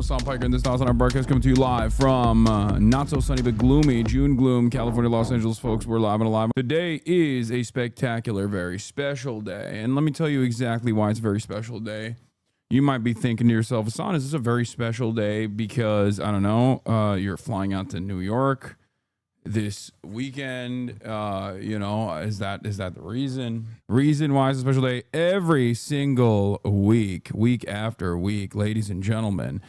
Sam Piker, and this is on our broadcast coming to you live from not so sunny but gloomy June gloom, California, Los Angeles, folks. We're live and alive. Today is a spectacular, very special day, and let me tell you exactly why it's a very special day. You might be thinking to yourself, Hassan, is this a very special day because, I don't know, you're flying out to New York this weekend? Is that the reason? Reason why it's a special day? Every single week after week, ladies and gentlemen,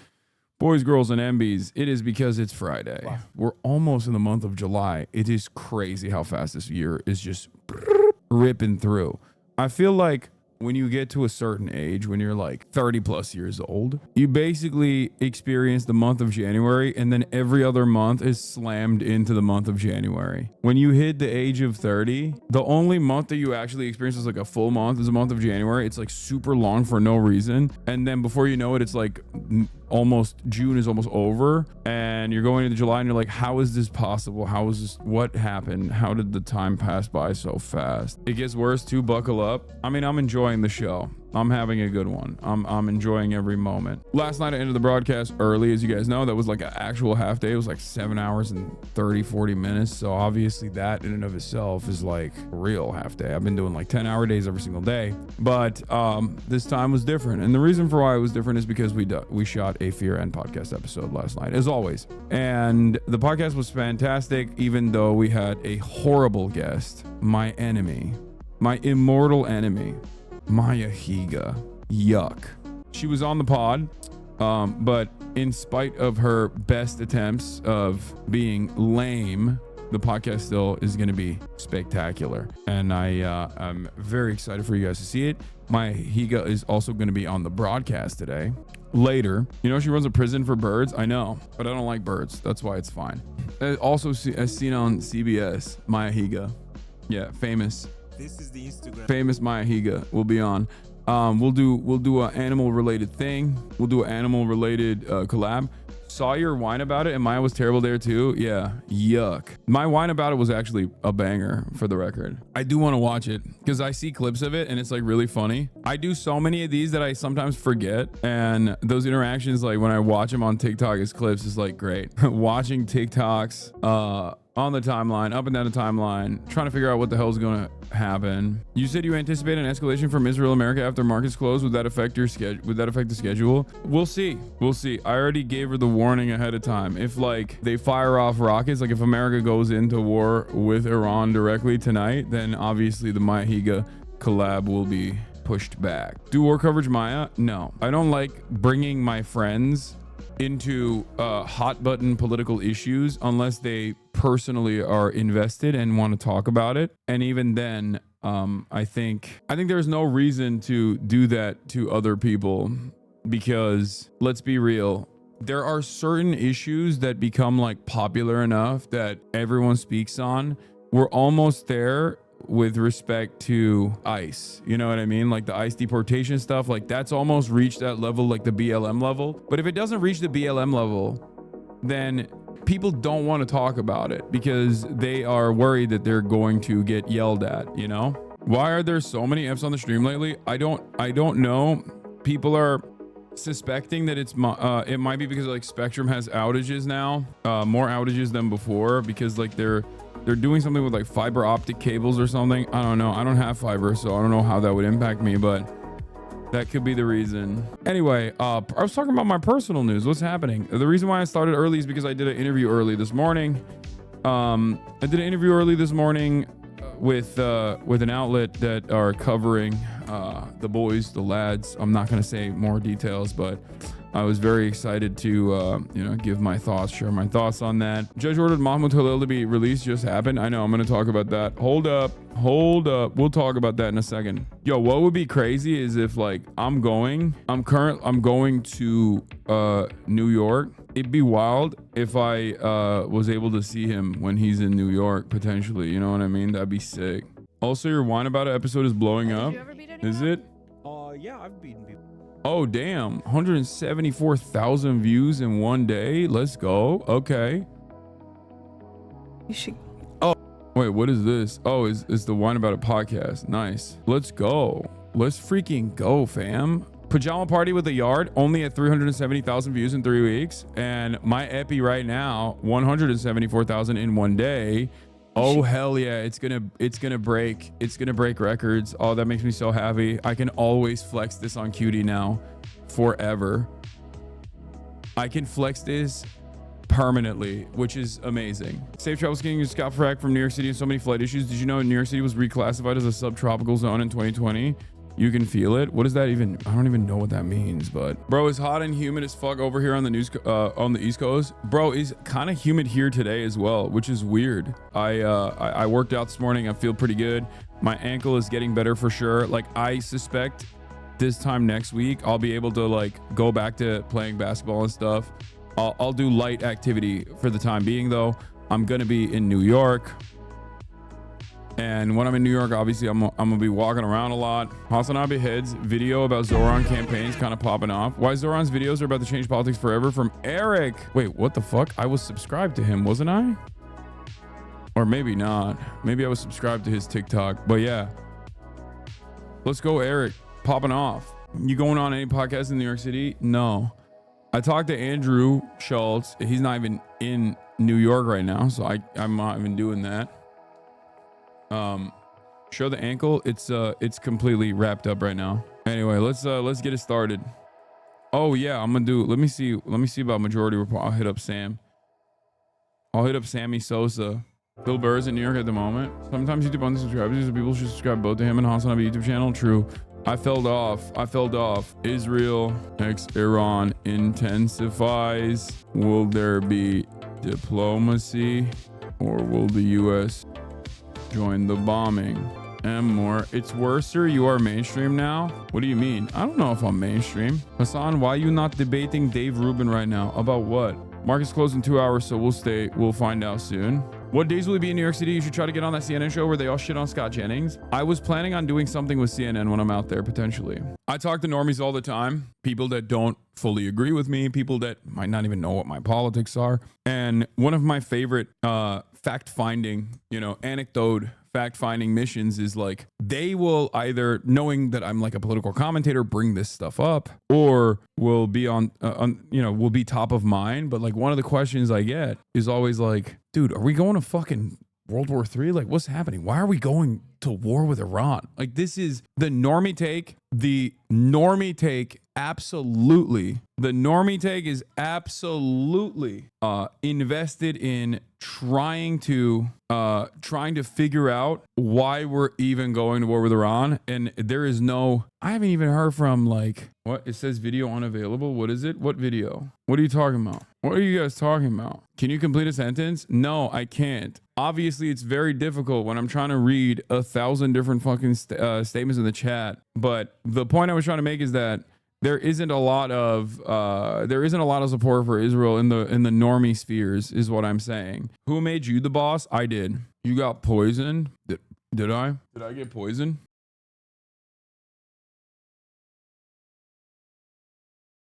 boys, girls, and MBs, it is because it's Friday. Wow. We're almost in the month of July. It is crazy how fast this year is just ripping through. I feel like when you get to a certain age, when you're like 30 plus years old, you basically experience the month of January, and then every other month is slammed into the month of January. When you hit the age of 30, the only month that you actually experience is like a full month is the month of January. It's like super long for no reason. And then before you know it, it's like June is almost over, and you're going into July and you're like, how is this possible? How is this? What happened? How did the time pass by so fast? It gets worse too. Buckle up. I mean, I'm enjoying the show. I'm having a good one. I'm enjoying every moment. Last night I ended the broadcast early, as you guys know. That was like an actual half day. It was like 7 hours and 40 minutes. So obviously that in and of itself is like a real half day. I've been doing like 10-hour days every single day, but this time was different. And the reason for why it was different is because we shot a Fear and podcast episode last night, as always. And the podcast was fantastic, even though we had a horrible guest, my enemy, my immortal enemy, Maya Higa. Yuck. She was on the pod, but in spite of her best attempts of being lame, the podcast still is going to be spectacular. And I'm very excited for you guys to see it. Maya Higa is also going to be on the broadcast today. Later, you know, she runs a prison for birds. I know, but I don't like birds. That's why it's fine. Also, as seen on CBS, Maya Higa. Yeah, famous. This is the Instagram. Famous Maya Higa will be on. We'll do an animal related thing. We'll do an animal related collab. Saw your whine about it, and Maya was terrible there too. Yeah, yuck. My whine about it was actually a banger, for the record. I do want to watch it because I see clips of it and it's like really funny. I do so many of these that I sometimes forget, and those interactions, like when I watch them on TikTok as clips, is like great. Watching TikToks on the timeline, up and down the timeline, trying to figure out what the hell is going to happen. You said you anticipate an escalation from Israel America after markets close. Would that affect your schedule? Would that affect the schedule? We'll see. We'll see. I already gave her the warning ahead of time. If like they fire off rockets, like if America goes into war with Iran directly tonight, then obviously the Maya Higa collab will be pushed back. Do war coverage, Maya? No, I don't like bringing my friends into hot button political issues unless they personally are invested and want to talk about it. And even then, I think there's no reason to do that to other people, because let's be real, there are certain issues that become like popular enough that everyone speaks on. We're almost there with respect to ICE, you know what I mean? Like the ICE deportation stuff, like that's almost reached that level, like the BLM level. But if it doesn't reach the BLM level, then people don't want to talk about it because they are worried that they're going to get yelled at, you know? Why are there so many Fs on the stream lately? I don't know. People are suspecting that it might be because like Spectrum has outages now, more outages than before, because like they're doing something with like fiber optic cables or something. I don't know. I don't have fiber, so I don't know how that would impact me, but that could be the reason. Anyway, I was talking about my personal news. What's happening? The reason why I started early is because I did an interview early this morning. with an outlet that are covering the boys, the lads. I'm not going to say more details, but I was very excited to, give my thoughts, share my thoughts on that. Judge ordered Mahmoud Halil to be released just happened. I know, I'm going to talk about that. Hold up. We'll talk about that in a second. Yo, what would be crazy is if like I'm going to New York. It'd be wild if I was able to see him when he's in New York, potentially. You know what I mean? That'd be sick. Also, your Wine About It episode is blowing up. Did you ever beat anyone? Is it? Yeah, I've beaten people. Oh, damn. 174,000 views in one day. Let's go. Okay. You should. Oh, wait, what is this? Oh, it's the Wine About It podcast. Nice. Let's go. Let's freaking go, fam. Pajama Party with a Yard only at 370,000 views in 3 weeks, and my epi right now 174,000 in 1 day. Oh hell yeah, it's gonna break records. Oh, that makes me so happy. I can always flex this on Cutie now forever. I can flex this permanently, which is amazing. Safe travels, getting your Scott Frack from New York City and so many flight issues. Did you know New York City was reclassified as a subtropical zone in 2020? You can feel it. What does that even? I don't even know what that means, but bro, it's hot and humid as fuck over here on the East Coast. Bro, it's kind of humid here today as well, which is weird. I worked out this morning. I feel pretty good. My ankle is getting better for sure. Like, I suspect this time next week I'll be able to like go back to playing basketball and stuff. I'll do light activity for the time being though. I'm gonna be in New York, and when I'm in New York, obviously I'm gonna be walking around a lot. Hasanabi Head's video about Zoran campaigns kind of popping off. Why Zoran's videos are about to change politics forever, from Eric. Wait, what the fuck? I was subscribed to him, wasn't I? Or maybe not. Maybe I was subscribed to his TikTok. But yeah, let's go, Eric. Popping off. You going on any podcast in New York City? No. I talked to Andrew Schultz. He's not even in New York right now, so I'm not even doing that. Show the ankle. It's completely wrapped up right now. Anyway, let's get it started. Oh yeah, I'm gonna do. Let me see about majority report. I'll hit up Sam. I'll hit up Sammy Sosa. Bill Burr's in New York at the moment. Sometimes YouTube unsubscribes, so people should subscribe both to him and Hasanabi YouTube channel. True. I fell off. Israel x Iran intensifies. Will there be diplomacy, or will the US join the bombing? And more. It's worser. You are mainstream now. What do you mean? I don't know if I'm mainstream. Hassan, why are you not debating Dave Rubin right now? About what? Market's closed in 2 hours, so we'll find out soon. What days will he be in New York City? You should try to get on that CNN show where they all shit on Scott Jennings. I was planning on doing something with CNN when I'm out there, potentially. I talk to normies all the time. People that don't fully agree with me. People that might not even know what my politics are. And one of my favorite fact-finding, fact-finding missions is like, they will either, knowing that I'm like a political commentator, bring this stuff up, or will be will be top of mind. But like, one of the questions I get is always like, dude, are we going to fucking World War III? Like, what's happening? Why are we going to war with Iran? Like, this is the normie take. The normie take, absolutely. The normie take is absolutely invested in trying to figure out why we're even going to war with Iran. And there is no, I haven't even heard from like, what? It says video unavailable. What is it? What video? What are you talking about? What are you guys talking about? Can you complete a sentence? No, I can't. Obviously, it's very difficult when I'm trying to read 1,000 different fucking statements in the chat. But the point I was trying to make is that there isn't a lot of support for Israel in the normie spheres, is what I'm saying. Who made you the boss? I did. You got poisoned. Did I? Did I get poisoned?